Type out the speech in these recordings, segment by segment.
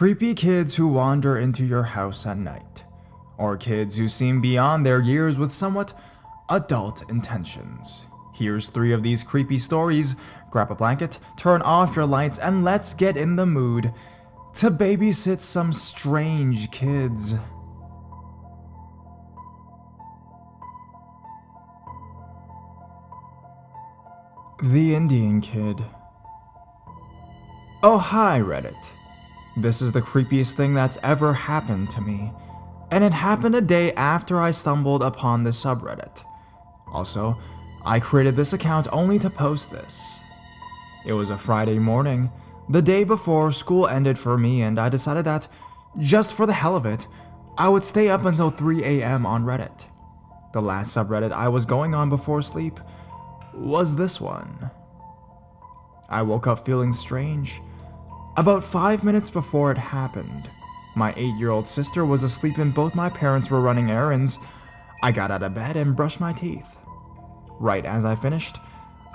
Creepy kids who wander into your house at night, or kids who seem beyond their years with somewhat adult intentions. Here's 3 of these creepy stories. Grab a blanket, turn off your lights, and let's get in the mood to babysit some strange kids. The Indian Kid. Oh hi, Reddit. This is the creepiest thing that's ever happened to me, and it happened a day after I stumbled upon this subreddit. Also, I created this account only to post this. It was a Friday morning, the day before school ended for me, and I decided that, just for the hell of it, I would stay up until 3 a.m. on Reddit. The last subreddit I was going on before sleep was this one. I woke up feeling strange. About 5 minutes before it happened, my 8-year-old sister was asleep and both my parents were running errands. I got out of bed and brushed my teeth. Right as I finished,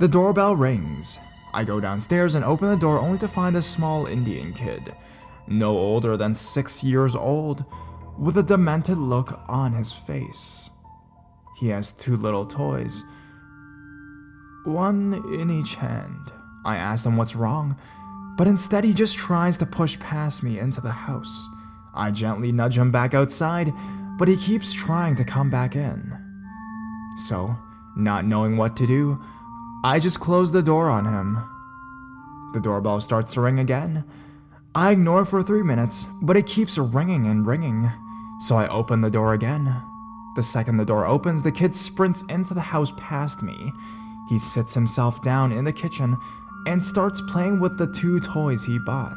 the doorbell rings. I go downstairs and open the door only to find a small Indian kid, no older than 6 years old, with a demented look on his face. He has 2 little toys, one in each hand. I asked him what's wrong, but instead he just tries to push past me into the house. I gently nudge him back outside, but he keeps trying to come back in. So, not knowing what to do, I just close the door on him. The doorbell starts to ring again. I ignore it for 3 minutes, but it keeps ringing and ringing, so I open the door again. The second the door opens, the kid sprints into the house past me. He sits himself down in the kitchen and starts playing with the 2 toys he bought.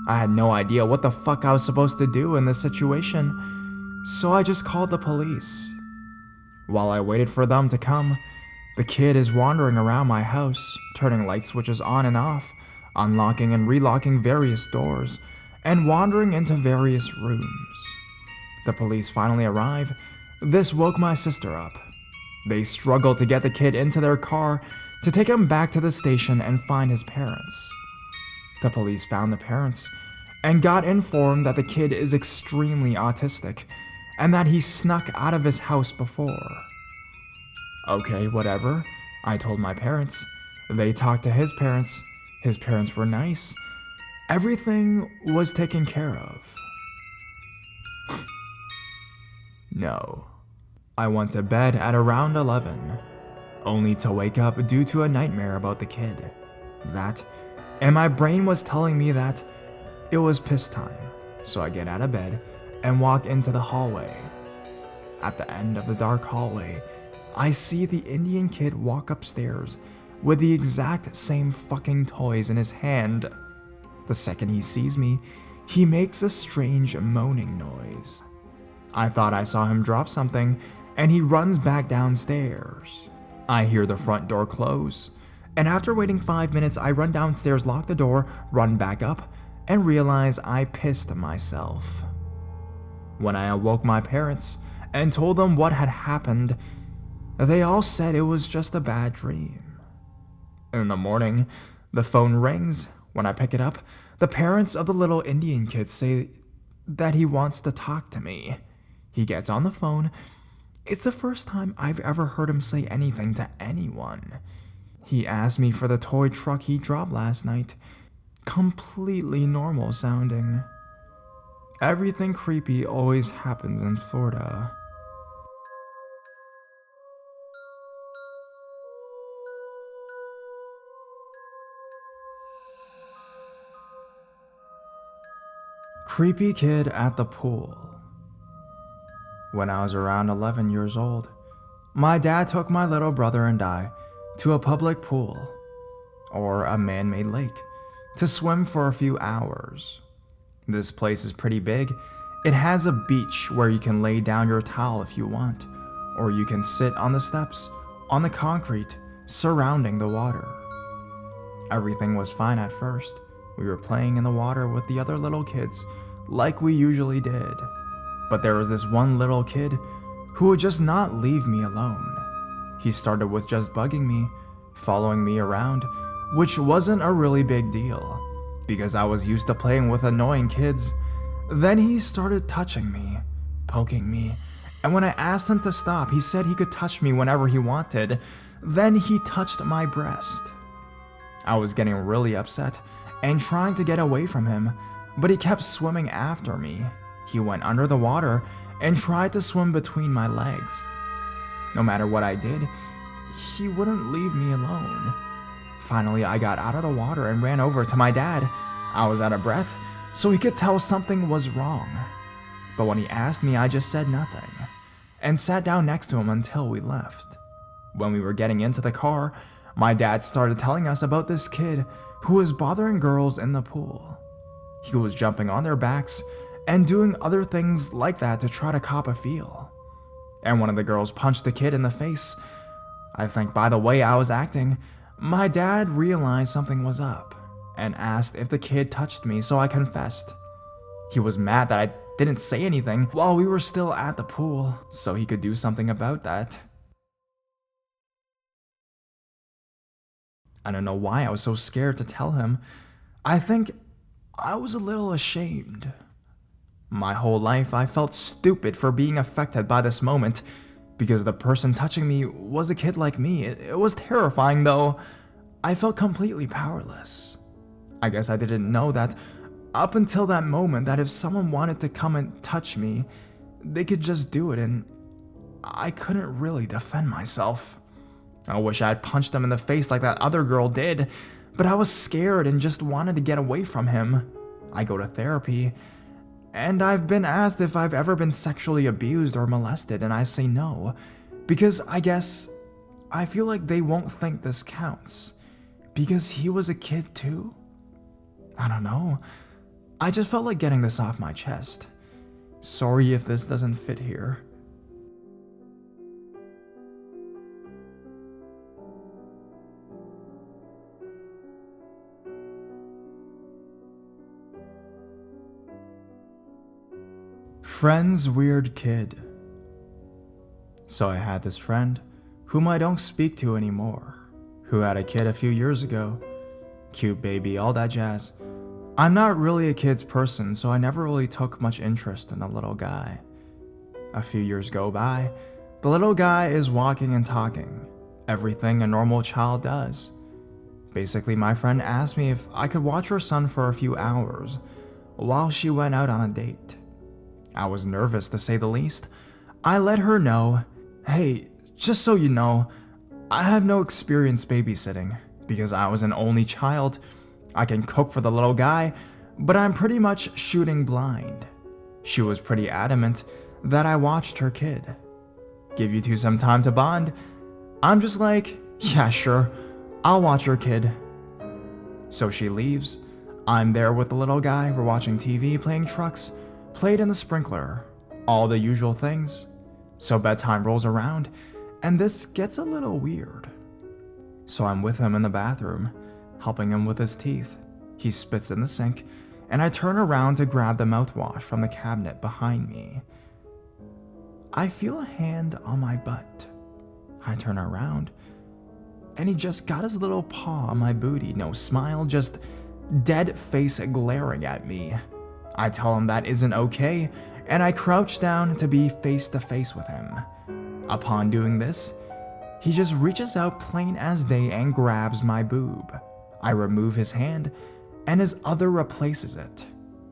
I had no idea what the fuck I was supposed to do in this situation, so I just called the police. While I waited for them to come, the kid is wandering around my house, turning light switches on and off, unlocking and relocking various doors, and wandering into various rooms. The police finally arrive. This woke my sister up. They struggle to get the kid into their car to take him back to the station and find his parents. The police found the parents and got informed that the kid is extremely autistic and that he snuck out of his house before. Okay, whatever, I told my parents. They talked to his parents. His parents were nice. Everything was taken care of. No. I went to bed at around 11, only to wake up due to a nightmare about the kid. And my brain was telling me that it was piss time, so I get out of bed and walk into the hallway. At the end of the dark hallway, I see the Indian kid walk upstairs with the exact same fucking toys in his hand. The second he sees me, he makes a strange moaning noise. I thought I saw him drop something, and he runs back downstairs. I hear the front door close, and after waiting 5 minutes, I run downstairs, lock the door, run back up, and realize I pissed myself. When I awoke my parents and told them what had happened, they all said it was just a bad dream. In the morning, the phone rings. When I pick it up, the parents of the little Indian kid say that he wants to talk to me. He gets on the phone. It's the first time I've ever heard him say anything to anyone. He asked me for the toy truck he dropped last night. Completely normal sounding. Everything creepy always happens in Florida. Creepy kid at the pool. When I was around 11 years old, my dad took my little brother and I to a public pool, or a man-made lake, to swim for a few hours. This place is pretty big. It has a beach where you can lay down your towel if you want, or you can sit on the steps, on the concrete, surrounding the water. Everything was fine at first. We were playing in the water with the other little kids, like we usually did. But there was this one little kid who would just not leave me alone. He started with just bugging me, following me around, which wasn't a really big deal, because I was used to playing with annoying kids Then he started touching me, poking me, and when I asked him to stop, he said he could touch me whenever he wanted. Then he touched my breast. I was getting really upset and trying to get away from him, but he kept swimming after me. He went under the water and tried to swim between my legs. No matter what I did, he wouldn't leave me alone. Finally, I got out of the water and ran over to my dad. I was out of breath, so he could tell something was wrong. But when he asked me, I just said nothing and sat down next to him until we left. When we were getting into the car, my dad started telling us about this kid who was bothering girls in the pool. He was jumping on their backs and doing other things like that to try to cop a feel. And one of the girls punched the kid in the face. I think by the way I was acting, my dad realized something was up and asked if the kid touched me, so I confessed. He was mad that I didn't say anything while we were still at the pool, so he could do something about that. I don't know why I was so scared to tell him. I think I was a little ashamed. My whole life, I felt stupid for being affected by this moment, because the person touching me was a kid like me. It was terrifying, though. I felt completely powerless. I guess I didn't know that up until that moment that if someone wanted to come and touch me, they could just do it, and I couldn't really defend myself. I wish I had punched him in the face like that other girl did, but I was scared and just wanted to get away from him. I go to therapy, and I've been asked if I've ever been sexually abused or molested, and I say no, because I guess I feel like they won't think this counts, because he was a kid too? I don't know. I just felt like getting this off my chest. Sorry if this doesn't fit here. Friend's weird kid. So I had this friend, whom I don't speak to anymore, who had a kid a few years ago. Cute baby, all that jazz. I'm not really a kid's person, so I never really took much interest in the little guy. A few years go by, the little guy is walking and talking, everything a normal child does. Basically, my friend asked me if I could watch her son for a few hours while she went out on a date. I was nervous, to say the least. I let her know, hey, just so you know, I have no experience babysitting because I was an only child. I can cook for the little guy, but I'm pretty much shooting blind. She was pretty adamant that I watched her kid. Give you two some time to bond? I'm just like, yeah, sure, I'll watch your kid. So she leaves. I'm there with the little guy. We're watching TV, playing trucks, played in the sprinkler, all the usual things. So bedtime rolls around, and this gets a little weird. So I'm with him in the bathroom, helping him with his teeth. He spits in the sink, and I turn around to grab the mouthwash from the cabinet behind me. I feel a hand on my butt. I turn around, and he just got his little paw on my booty. No smile, just dead face glaring at me. I tell him that isn't okay, and I crouch down to be face to face with him. Upon doing this, he just reaches out plain as day and grabs my boob. I remove his hand, and his other replaces it.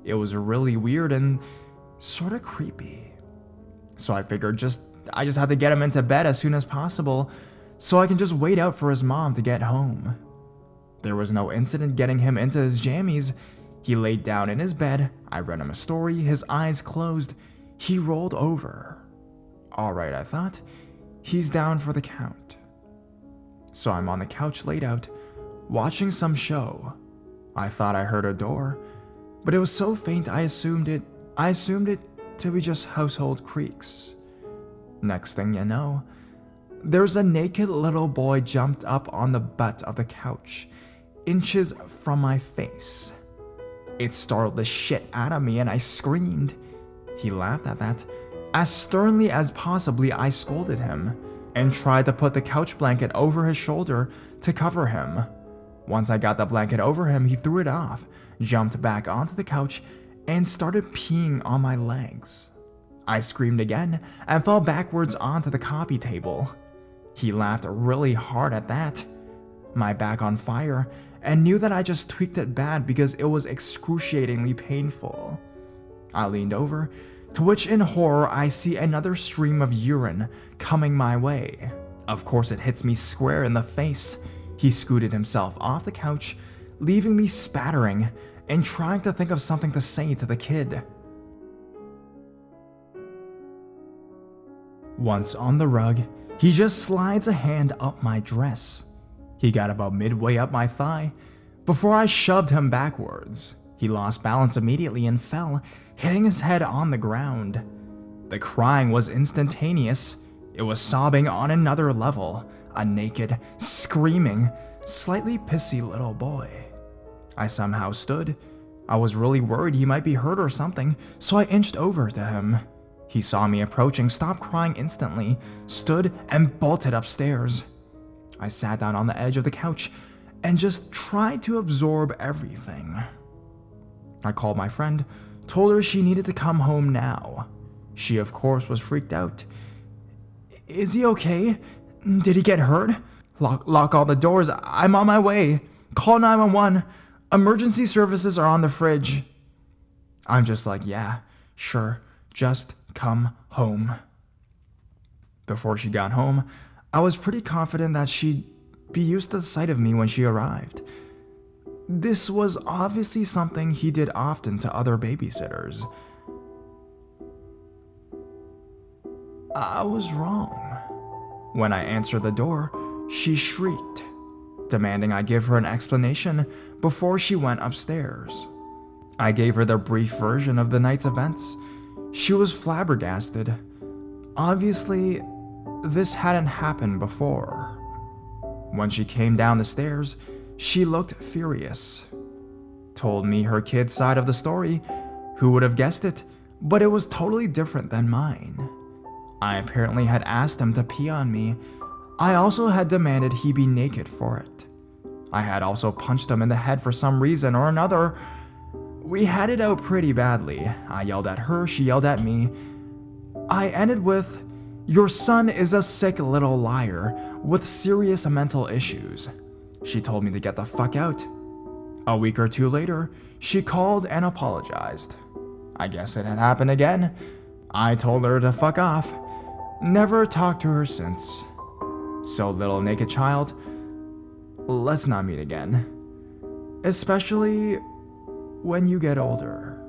It was really weird and sort of creepy. So I figured I just had to get him into bed as soon as possible so I can just wait out for his mom to get home. There was no incident getting him into his jammies. He laid down in his bed. I read him a story. His eyes closed. He rolled over. All right, I thought. He's down for the count. So I'm on the couch laid out, watching some show. I thought I heard a door, but it was so faint I assumed it to be just household creaks. Next thing you know, there's a naked little boy jumped up on the butt of the couch, inches from my face. It startled the shit out of me and I screamed. He laughed at that. As sternly as possibly, I scolded him and tried to put the couch blanket over his shoulder to cover him. Once I got the blanket over him, he threw it off, jumped back onto the couch, and started peeing on my legs. I screamed again and fell backwards onto the coffee table. He laughed really hard at that, my back on fire, and knew that I just tweaked it bad because it was excruciatingly painful. I leaned over, to which in horror I see another stream of urine coming my way. Of course it hits me square in the face. He scooted himself off the couch, leaving me spattering and trying to think of something to say to the kid. Once on the rug, he just slides a hand up my dress. He got about midway up my thigh before I shoved him backwards. He lost balance immediately and fell, hitting his head on the ground. The crying was instantaneous. It was sobbing on another level, a naked, screaming, slightly pissy little boy. I somehow stood. I was really worried he might be hurt or something, so I inched over to him. He saw me approaching, stopped crying instantly, stood, and bolted upstairs. I sat down on the edge of the couch and just tried to absorb everything. I called my friend, told her she needed to come home now. She, of course, was freaked out. "Is he okay? Did he get hurt? Lock all the doors. I'm on my way. Call 911. Emergency services are on the fridge." I'm just like, yeah, sure, just come home. Before she got home, I was pretty confident that she'd be used to the sight of me when she arrived. This was obviously something he did often to other babysitters. I was wrong. When I answered the door, she shrieked, demanding I give her an explanation before she went upstairs. I gave her the brief version of the night's events. She was flabbergasted. Obviously, this hadn't happened before. When she came down the stairs, she looked furious. Told me her kid's side of the story. Who would have guessed it? But it was totally different than mine. I apparently had asked him to pee on me. I also had demanded he be naked for it. I had also punched him in the head for some reason or another. We had it out pretty badly. I yelled at her, she yelled at me. I ended with, "Your son is a sick little liar with serious mental issues." She told me to get the fuck out. A week or two later, she called and apologized. I guess it had happened again. I told her to fuck off. Never talked to her since. So, little naked child, let's not meet again. Especially when you get older.